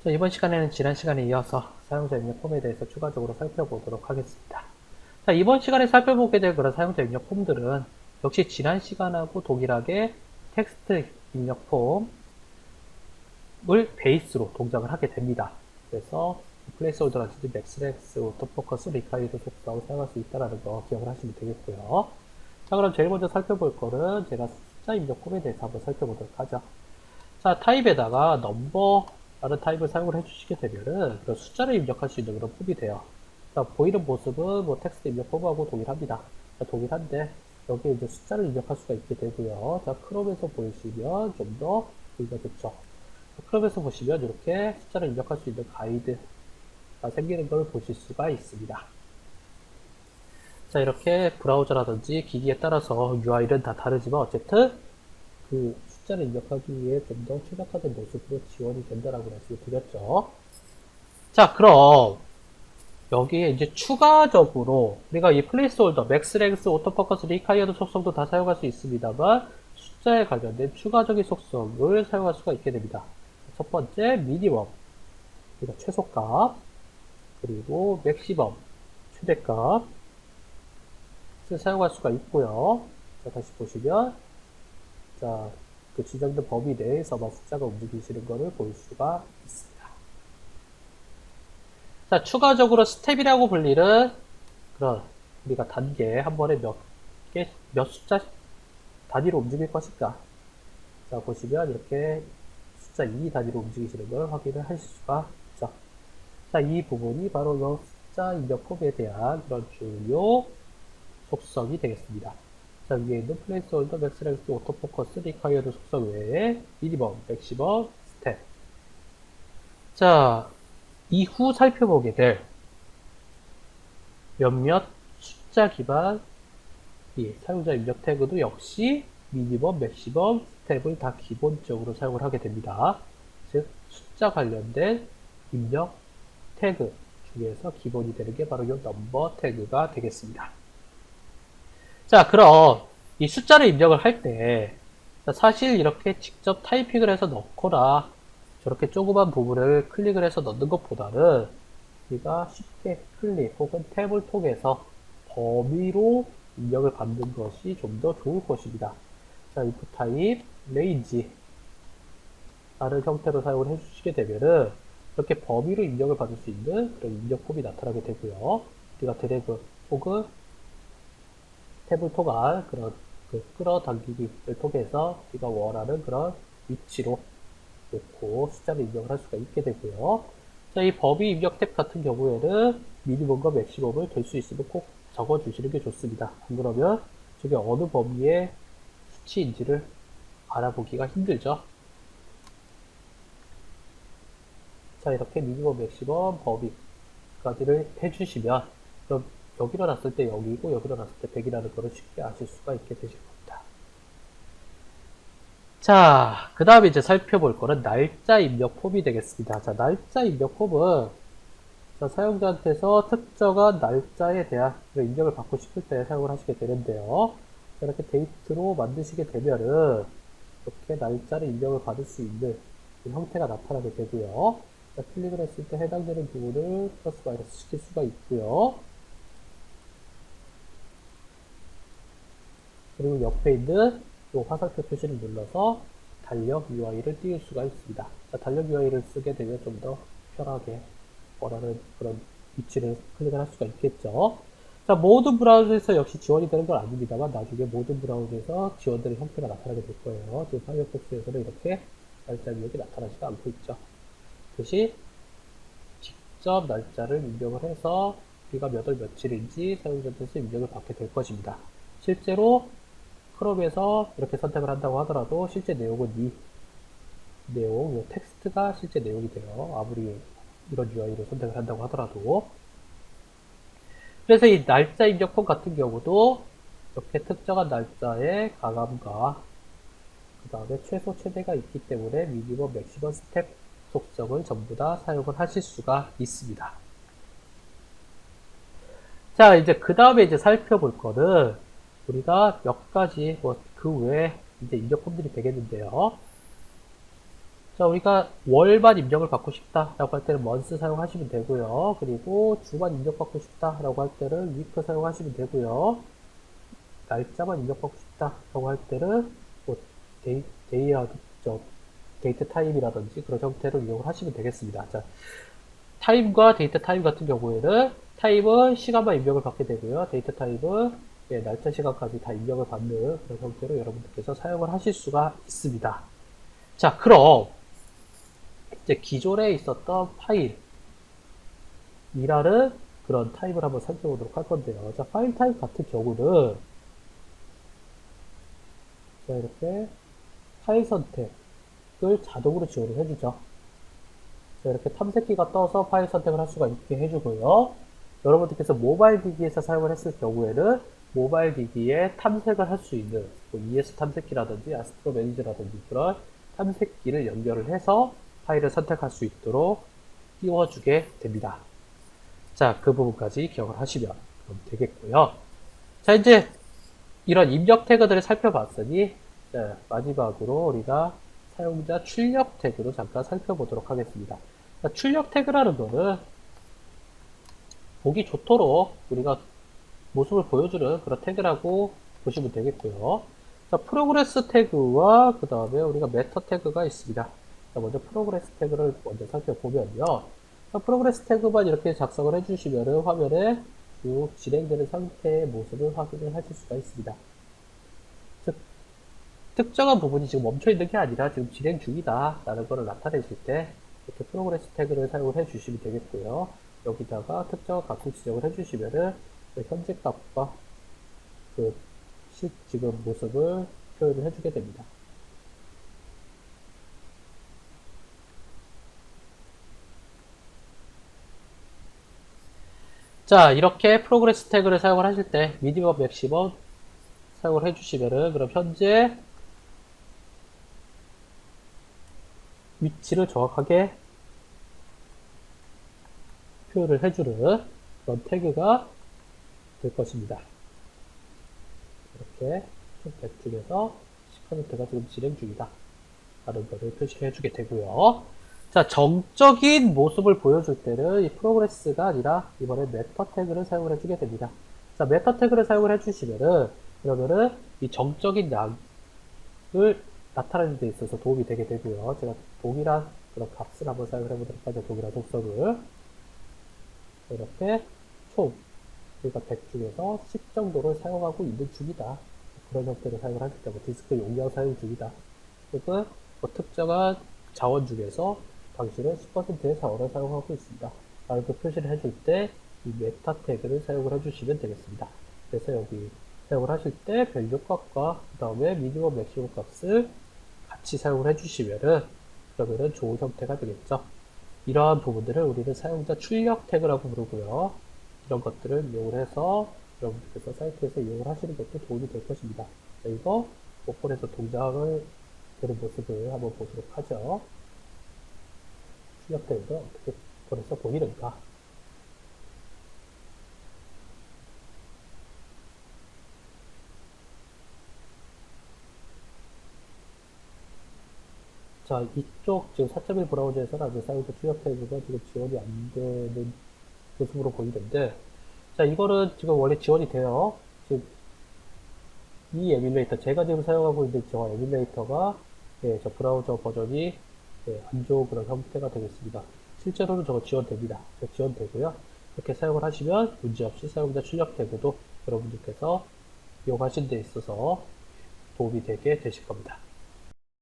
자, 이번 시간에는 지난 시간에 이어서 사용자 입력 폼에 대해서 추가적으로 살펴보도록 하겠습니다. 자, 이번 시간에 살펴보게 될 그런 사용자 입력 폼들은 역시 지난 시간하고 동일하게 텍스트 입력 폼을 베이스로 동작을 하게 됩니다. 그래서 플레이스홀더라든지 맥스렉스, 오토포커스, 리카이드 속성을 사용할 수 있다는 거 기억을 하시면 되겠고요. 자, 그럼 제일 먼저 살펴볼 거는 제가 숫자 입력 폼에 대해서 한번 살펴보도록 하죠. 자, 타입에다가 넘버라는 타입을 사용을 해주시게 되면은 그런 숫자를 입력할 수 있는 그런 폼이 돼요. 자, 보이는 모습은 뭐 텍스트 입력 폼하고 동일합니다. 자, 동일한데 여기에 이제 숫자를 입력할 수가 있게 되고요. 자, 크롬에서 보시면 좀 더 보기가 좋죠. 자, 크롬에서 보시면 이렇게 숫자를 입력할 수 있는 가이드가 생기는 걸 보실 수가 있습니다. 자, 이렇게 브라우저라든지 기기에 따라서 UI는 다 다르지만 어쨌든 그 숫자를 입력하기 위해 좀 더 최적화된 모습으로 지원이 된다라고 말씀을 드렸죠. 자, 그럼 여기에 이제 추가적으로 우리가 이 플레이스홀더, 맥스랭스, 오토포커스, 리카이어드 속성도 다 사용할 수 있습니다만 숫자에 관련된 추가적인 속성을 사용할 수가 있게 됩니다. 첫 번째 미니멈, 그러니까 최소값, 그리고 맥시멈, 최대값을 사용할 수가 있고요. 자, 다시 보시면 자, 그 지정된 범위 내에서만 숫자가 움직이시는 것을 볼 수가 있습니다. 자, 추가적으로 스텝이라고 불리는 그런 우리가 단계 한 번에 몇 숫자 단위로 움직일 것인가. 자, 보시면 이렇게 숫자 2 단위로 움직이시는 걸 확인을 하실 수가 있죠. 자, 이 부분이 바로 이 숫자 입력 폼에 대한 그런 주요 속성이 되겠습니다. 자, 위에 있는 플레이스홀더, 맥스랭스, 오토포커스, 리카이어드 속성 외에 미니멈, 맥시멈, 스텝. 자, 이후 살펴보게 될 몇몇 숫자 기반 사용자 입력 태그도 역시 미니멈, 맥시멈, 스텝을 다 기본적으로 사용을 하게 됩니다. 즉, 숫자 관련된 입력 태그 중에서 기본이 되는 게 바로 이 넘버 태그가 되겠습니다. 자, 그럼 이 숫자를 입력을 할 때 사실 이렇게 직접 타이핑을 해서 넣거나 저렇게 조그만 부분을 클릭을 해서 넣는 것보다는 우리가 쉽게 클릭 혹은 탭을 통해서 범위로 입력을 받는 것이 좀 더 좋을 것입니다. 자, if 타입 range 라는 형태로 사용을 해주시게 되면은 이렇게 범위로 입력을 받을 수 있는 그런 입력 폼이 나타나게 되고요. 우리가 드래그 혹은 탭을 통한 그런 그 끌어당기기를 통해서 우리가 원하는 그런 위치로 놓고 숫자를 입력을 할 수가 있게 되고요. 자, 이 범위 입력 탭 같은 경우에는 미니멈과 맥시멈을 될 수 있으면 꼭 적어 주시는 게 좋습니다. 안 그러면 저게 어느 범위의 수치인지를 알아보기가 힘들죠. 자, 이렇게 미니멈, 맥시멈 범위까지를 해주시면 그럼 여기로 놨을 때 0이고 여기로 놨을 때 100이라는 거를 쉽게 아실 수가 있게 되실 겁니다. 자, 그 다음에 이제 살펴볼 거는 날짜 입력 폼이 되겠습니다. 자, 날짜 입력 폼은 자, 사용자한테서 특정한 날짜에 대한 입력을 받고 싶을 때 사용을 하시게 되는데요. 자, 이렇게 데이트로 만드시게 되면은 이렇게 날짜를 입력을 받을 수 있는 형태가 나타나게 되고요. 자, 클릭을 했을 때 해당되는 부분을 플러스 마이너스 시킬 수가 있고요. 그리고 옆에 있는 이 화살표 표시를 눌러서 달력 UI를 띄울 수가 있습니다. 자, 달력 UI를 쓰게 되면 좀 더 편하게 원하는 그런 위치를 클릭을 할 수가 있겠죠. 자, 모든 브라우저에서 역시 지원이 되는 건 아닙니다만 나중에 모든 브라우저에서 지원되는 형태가 나타나게 될 거예요. 지금 파이어폭스에서는 이렇게 날짜 입력이 나타나지가 않고 있죠. 대신 직접 날짜를 입력을 해서 우리가 몇 월 며칠인지 사용자한테서 입력을 받게 될 것입니다. 실제로 크롬에서 이렇게 선택을 한다고 하더라도 실제 내용은 이 텍스트가 실제 내용이 돼요. 아무리 이런 UI를 선택을 한다고 하더라도. 그래서 이 날짜 입력 폼 같은 경우도 이렇게 특정한 날짜의 가감과 그 다음에 최소 최대가 있기 때문에 미니멈, 맥시멈, 스텝 속성을 전부 다 사용을 하실 수가 있습니다. 자, 이제 그 다음에 이제 살펴볼 거는 우리가 몇 가지 그 외에 이제 입력 폼들이 되겠는데요. 자, 우리가 월만 입력을 받고 싶다라고 할 때는 month 사용하시면 되고요. 그리고 주만 입력받고 싶다라고 할 때는 week 사용하시면 되고요. 날짜만 입력받고 싶다라고 할 때는 뭐 데이트 타임이라든지 그런 형태로 이용을 하시면 되겠습니다. 자, 타임과 데이트 타임 같은 경우에는 타임은 시간만 입력을 받게 되고요. 데이트 타임은 날짜 시간까지 다 입력을 받는 그런 형태로 여러분들께서 사용을 하실 수가 있습니다. 자, 그럼 이제 기존에 있었던 파일이라는 그런 타입을 한번 살펴보도록 할 건데요. 자, 파일 타입 같은 경우는 자, 이렇게 파일 선택을 자동으로 지원을 해주죠. 자, 이렇게 탐색기가 떠서 파일 선택을 할 수가 있게 해주고요. 여러분들께서 모바일 기기에서 사용을 했을 경우에는 모바일 기기에 탐색을 할 수 있는 뭐 ES 탐색기라든지 아스트로 매니저라든지 그런 탐색기를 연결을 해서 파일을 선택할 수 있도록 띄워주게 됩니다. 자, 그 부분까지 기억을 하시면 되겠고요. 자, 이제 이런 입력 태그들을 살펴봤으니 자, 마지막으로 우리가 사용자 출력 태그로 잠깐 살펴보도록 하겠습니다. 자, 출력 태그라는 거는 보기 좋도록 우리가 모습을 보여주는 그런 태그라고 보시면 되겠고요. 자, 프로그레스 태그와 그 다음에 우리가 메터 태그가 있습니다. 자, 먼저 프로그레스 태그를 먼저 살펴보면요. 자, 프로그레스 태그만 이렇게 작성을 해주시면 화면에 쭉 진행되는 상태의 모습을 확인을 하실 수가 있습니다. 즉, 특정한 부분이 지금 멈춰 있는 게 아니라 지금 진행 중이다 라는 것을 나타내실 때 이렇게 프로그레스 태그를 사용을 해 주시면 되겠고요. 여기다가 특정한 값을 지정을 해 주시면은 현재 값과 그 지금 모습을 표현을 해주게 됩니다. 자, 이렇게 프로그레스 태그를 사용을 하실 때 미니멈, 맥시멈 사용을 해주시면은 그럼 현재 위치를 정확하게 표현을 해주는 그런 태그가 될 것입니다. 이렇게 총 100 중에서 10%가 지금 진행 중이다 라는 것을 표시를 해주게 되고요. 자, 정적인 모습을 보여줄 때는 이 프로그레스가 아니라 이번에 메터 태그를 사용을 해주게 됩니다. 자, 메터 태그를 사용을 해주시면은 그러면은 이 정적인 양을 나타내는 데 있어서 도움이 되게 되고요. 제가 동일한 그런 값을 한번 사용을 해보도록 하죠. 동일한 속성을 이렇게 총 우리가 100 중에서 10 정도를 사용하고 있는 중이다. 그런 형태로 사용을 하실 때, 뭐 디스크 용량 사용 중이다. 혹은 뭐 특정한 자원 중에서 당신은 10%의 자원을 사용하고 있습니다. 라는 그 표시를 해줄 때 이 메타 태그를 사용을 해주시면 되겠습니다. 그래서 여기 사용을 하실 때 밸류 값과 그 다음에 미니멈 맥시멈 값을 같이 사용을 해주시면은 그러면은 좋은 형태가 되겠죠. 이러한 부분들을 우리는 사용자 출력 태그라고 부르고요. 이런 것들을 이용을 해서 여러분들께서 사이트에서 이용을 하시는 것도 도움이 될 것입니다. 자, 이거 오픈해서 동작을 되는 모습을 한번 보도록 하죠. 출력 태그가 어떻게 오픈해서 보이는가. 자, 이쪽 지금 4.1 브라우저에서는 아직 사이트 출력 태그가 지금 지원이 안 되는 모습으로 보이는데, 자, 이거는 지금 원래 지원이 돼요. 지금 이 에뮬레이터, 제가 지금 사용하고 있는 저 에뮬레이터가 저 브라우저 버전이 안 좋은 그런 형태가 되겠습니다. 실제로는 저거 지원됩니다. 지원되고요. 이렇게 사용을 하시면 문제없이 사용자 출력 태그도 여러분들께서 이용하신 데 있어서 도움이 되게 되실 겁니다.